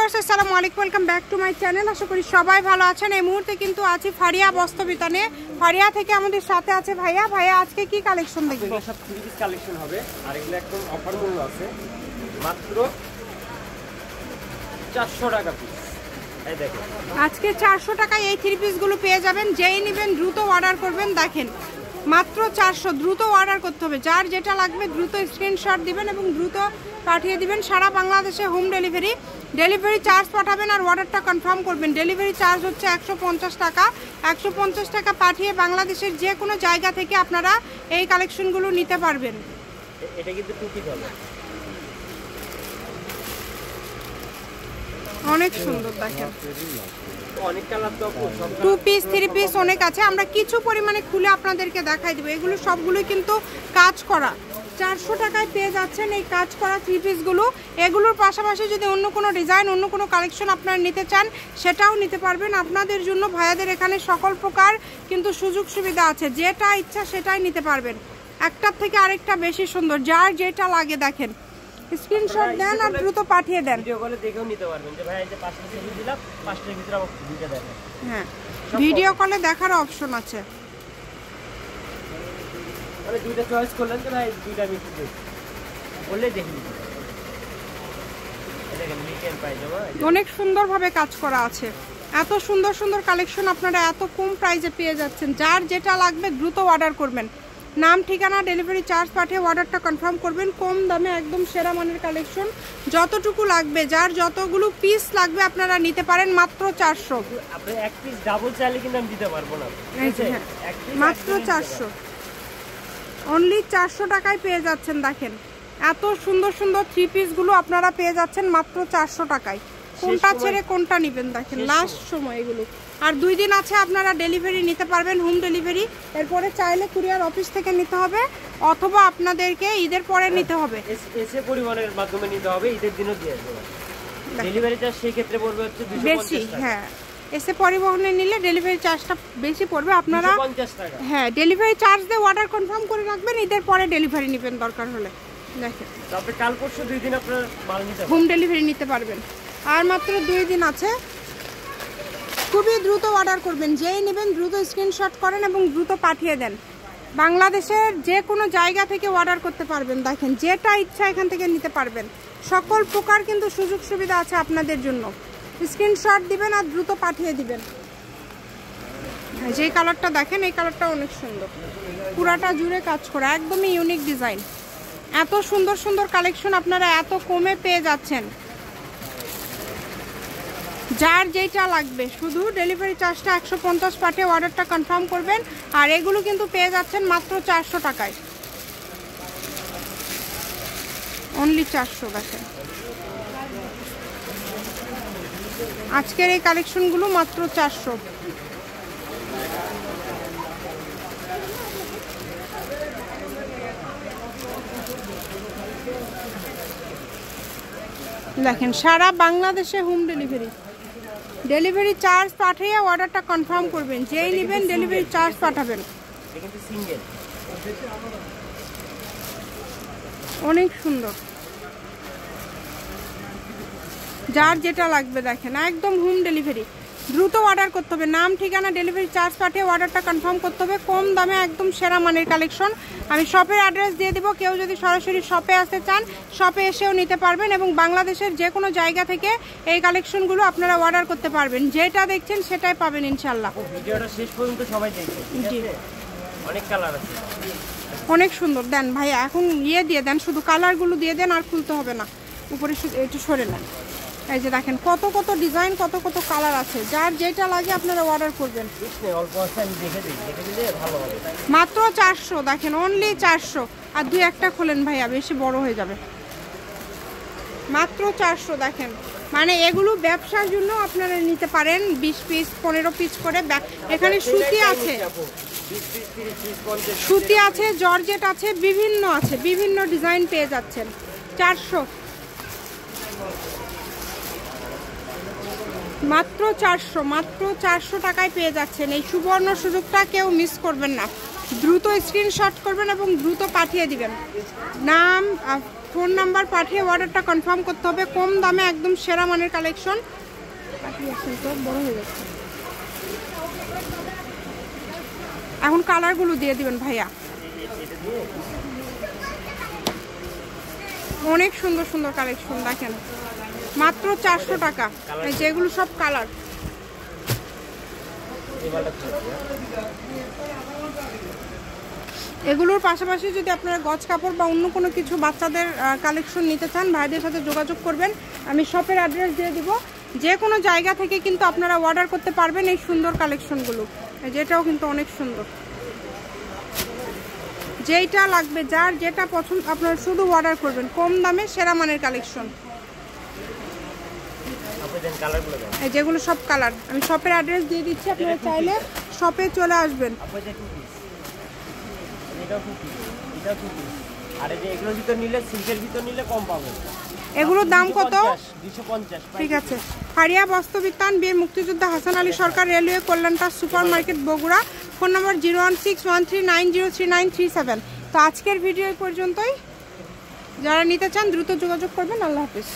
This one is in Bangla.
ভিউয়ার্স আসসালামু আলাইকুম, welcome back to my channel. আশা করি সবাই ভালো আছেন। এই মুহূর্তে কিন্তু আছি ফারিয়া বস্ত্রবিতানে। ফারিয়া থেকে আমাদের সাথে আছে ভাইয়া। ভাইয়া আজকে কি কালেকশন দেখব? সব থ্রি পিস কালেকশন হবে আর এগুলো একদম অফার মূল্য আছে, মাত্র 400 টাকা পিস। এই দেখেন আজকে 400 টাকায় এই থ্রি পিসগুলো পেয়ে যাবেন। যেই নেবেন দ্রুত অর্ডার করবেন। দেখেন মাত্র 400, দ্রুত অর্ডার করতে হবে। যার যেটা লাগবে দ্রুত স্ক্রিনশট দিবেন এবং দ্রুত পাঠিয়ে দিবেন। সারা বাংলাদেশে হোম ডেলিভারি, ডেলিভারি চার্জ পাঠাবেন আর অর্ডারটা কনফার্ম করবেন। ডেলিভারি চার্জ হচ্ছে 150 টাকা। 150 টাকা পাঠিয়ে বাংলাদেশের যে কোনো জায়গা থেকে আপনারা এই কালেকশনগুলো নিতে পারবেন। এটা কিন্তু টু পিস হবে, অনেক সুন্দর। দেখেন অনেক কালার তো টু পিস থ্রি পিস অনেক আছে। আমরা কিছু পরিমাণে খুলে আপনাদেরকে দেখাই দেবো। এগুলো সবগুলোই কিন্তু কাজ করা। 400 টাকায় পেয়ে যাচ্ছেন এই কাজ করা থ্রি পিসগুলো। এগুলোর পাশাপাশি যদি অন্য কোনো ডিজাইন, অন্য কোনো কালেকশন আপনারা নিতে চান সেটাও নিতে পারবেন। আপনাদের জন্য ভাইয়াদের এখানে সকল প্রকার কিন্তু সুযোগ সুবিধা আছে। যেটা ইচ্ছা সেটাই নিতে পারবেন। একটার থেকে আরেকটা বেশি সুন্দর। যার যেটা লাগে দেখেন স্ক্রিনশট দেন আর দ্রুত পাঠিয়ে দেন। ভিডিও কলে দেখেও নিতে পারবেন যে ভাই এই যে 5টা ছবি দিলাম, 5টার ভিতরে আমাকে দুইটা দেখেন। হ্যাঁ, ভিডিও কলে দেখার অপশন আছে। মানে দুইটা চয়েস করলেন যে ভাই দুইটা আমি একটু দেখি বললে দেখে নিতে পারবেন। দেখেন মিকেন পায়জামা অনেক সুন্দরভাবে কাজ করা আছে। এত সুন্দর সুন্দর কালেকশন আপনারা এত কম প্রাইসে পেয়ে যাচ্ছেন। যার যেটা লাগবে দ্রুত অর্ডার করবেন। নাম, ঠিকানা, ডেলিভারি চার্জ পাঠিয়ে অর্ডারটা কনফার্ম করবেন। কম দামে একদম সেরা মানের কালেকশন। যতটুকু লাগবে, যার যতগুলো পিস লাগবে আপনারা নিতে পারেন মাত্র 400। আপনি এক পিস ডাবল চাইলে কিন্তু আমি দিতে পারবো না। মাত্র 400, অনলি 400 টাকায় পেয়ে যাচ্ছেন। দেখেন এত সুন্দর সুন্দর থ্রি পিসগুলো আপনারা পেয়ে যাচ্ছেন মাত্র 400 টাকায়। কোনটা ছেড়ে কোনটা নেবেন দেখেন লাস্ট সময় এগুলো। আর 2 দিন আছে আপনারা ডেলিভারি নিতে পারবেন, হোম ডেলিভারি। এরপরে চাইলে কুরিয়ার অফিস থেকে নিতে হবে অথবা আপনাদেরকে ঈদের পরে নিতে হবে। এসে পরিবহনের মাধ্যমে নিতে হবে, ঈদের দিনও দিয়ে দেবো। ডেলিভারি চার্জ সেই ক্ষেত্রে পড়বে হচ্ছে 250 বেশি। হ্যাঁ, এসে পরিবহনে নিলে ডেলিভারি চার্জটা বেশি পড়বে। আপনারা 250 টাকা হ্যাঁ ডেলিভারি চার্জ দিয়ে অর্ডার কনফার্ম করে রাখবেন। ঈদের পরে ডেলিভারি নেবেন দরকার হলে। দেখেন তারপরে কাল পরশু 2 দিন আপনারা মাল নিতে হোম ডেলিভারি নিতে পারবেন। আর মাত্র 2 দিন আছে। খুবই দ্রুত অর্ডার করবেন। যেই নেবেন দ্রুত স্ক্রিনশট করেন এবং দ্রুত পাঠিয়ে দেন। বাংলাদেশের যে কোনো জায়গা থেকে অর্ডার করতে পারবেন। দেখেন যেটা ইচ্ছা এখান থেকে নিতে পারবেন। সকল প্রকার কিন্তু সুযোগ সুবিধা আছে আপনাদের জন্য। স্ক্রিনশট দিবেন আর দ্রুত পাঠিয়ে দিবেন। যেই কালারটা দেখেন এই কালারটা অনেক সুন্দর, পুরাটা জুড়ে কাজ করা, একদমই ইউনিক ডিজাইন। এত সুন্দর সুন্দর কালেকশন আপনারা এত কমে পেয়ে যাচ্ছেন। যার যেটা লাগবে শুধু ডেলিভারি চার্জটা 150 পাঠিয়ে অর্ডারটা কনফার্ম করবেন। আর এগুলো কিন্তু পেয়ে যাচ্ছেন মাত্র 400 টাকায়, অনলি 400। দেখেন আজকের এই কালেকশনগুলো মাত্র 400। দেখেন সারা বাংলাদেশে হোম ডেলিভারি, ডেলিভারি চার্জ পাঠিয়ে অর্ডারটা কনফার্ম করবেন। যেই নেবেন ডেলিভারি চার্জ পাঠাবেন। অনেক সুন্দর। যার যেটা লাগবে দেখেন একদম হোম ডেলিভারি। দ্রুত অর্ডার করতে হবে। নাম, ঠিকানা, ডেলিভারি চার্জ পাঠিয়ে অর্ডারটা কনফার্ম করতে হবে। কম দামে একদম সেরা মানের কালেকশন। আমি শপের অ্যাড্রেস দিয়ে দিব। কেউ যদি সরাসরি শপে আসতে চান শপে এসেও নিতে পারবেন এবং বাংলাদেশের যে কোনো জায়গা থেকে এই কালেকশনগুলো আপনারা অর্ডার করতে পারবেন। যেটা দেখছেন সেটাই পাবেন ইনশাল্লাহ। ভিডিওটা শেষ পর্যন্ত সবাই দেখবেন। জি, অনেক কালার আছে, অনেক সুন্দর। দেন ভাইয়া এখন ইয়ে দিয়ে দেন, শুধু কালারগুলো দিয়ে দেন আর খুলতে হবে না। উপরে একটু সরে নেন। এই যে দেখেন কত কত ডিজাইন, কত কত কালার আছে। যার যেটা লাগে আপনারা অর্ডার করবেন। মাত্র 400। দেখেন অনলি 400। আর 2-1টা খোলেন ভাইয়া, বেশি বড় হয়ে যাবে। মাত্র 400। দেখেন মানে এগুলো ব্যবসার জন্য আপনারা নিতে পারেন। 20 পিস 15 পিস করে। এখানে সুতি আছে, সুতি আছে, জর্জেট আছে, বিভিন্ন আছে, বিভিন্ন ডিজাইন পেয়ে যাচ্ছেন। 400, মাত্র 400, মাত্র 400 টাকায় পেয়ে যাচ্ছেন। এই সুবর্ণ সুযোগটা কেউ মিস করবেন না। দ্রুত স্ক্রিনশট করবেন এবং দ্রুত পাঠিয়ে দিবেন। নাম, ফোন নাম্বার পাঠিয়ে অর্ডারটা কনফার্ম করতে হবে। কম দামে একদম সেরা মানের কালেকশন। তো বড় হয়ে যাচ্ছে। এখন কালারগুলো দিয়ে দিবেন ভাইয়া। অনেক সুন্দর সুন্দর কালেকশন দেখেন, মাত্র 400 টাকা। যেগুলো সব কালার। এগুলোর পাশাপাশি যদি আপনারা গজ কাপড় বা অন্য কোনো কিছু বাচ্চাদের কালেকশন নিতে চান, ভাইদের সাথে যোগাযোগ করবেন। আমি শপের অ্যাড্রেস দিয়ে দিব। যে কোনো জায়গা থেকে কিন্তু আপনারা অর্ডার করতে পারবেন এই সুন্দর কালেকশনগুলো। যেটাও কিন্তু অনেক সুন্দর। যেইটা লাগবে, যার যেটা পছন্দ আপনারা শুধু অর্ডার করবেন। কম দামে সেরা মানের কালেকশন। এই যেগুলো সব কালার। আমি শপের অ্যাড্রেস দিয়ে দিচ্ছি, আপনারা চাইলে শপে চলে আসবেন। এগুলোর দাম কত? 250। ঠিক আছে। হারিয়া বস্ত্রবিতান, বীর মুক্তিযোদ্ধা হাসান আলী সরকার, রেলওয়ে কল্যাণটা super market, Bogura. Phone number 01613903937। তো আজকের ভিডিও পর্যন্তই। যারা নিতে চান দ্রুত যোগাযোগ করবেন। আল্লাহ হাফিজ।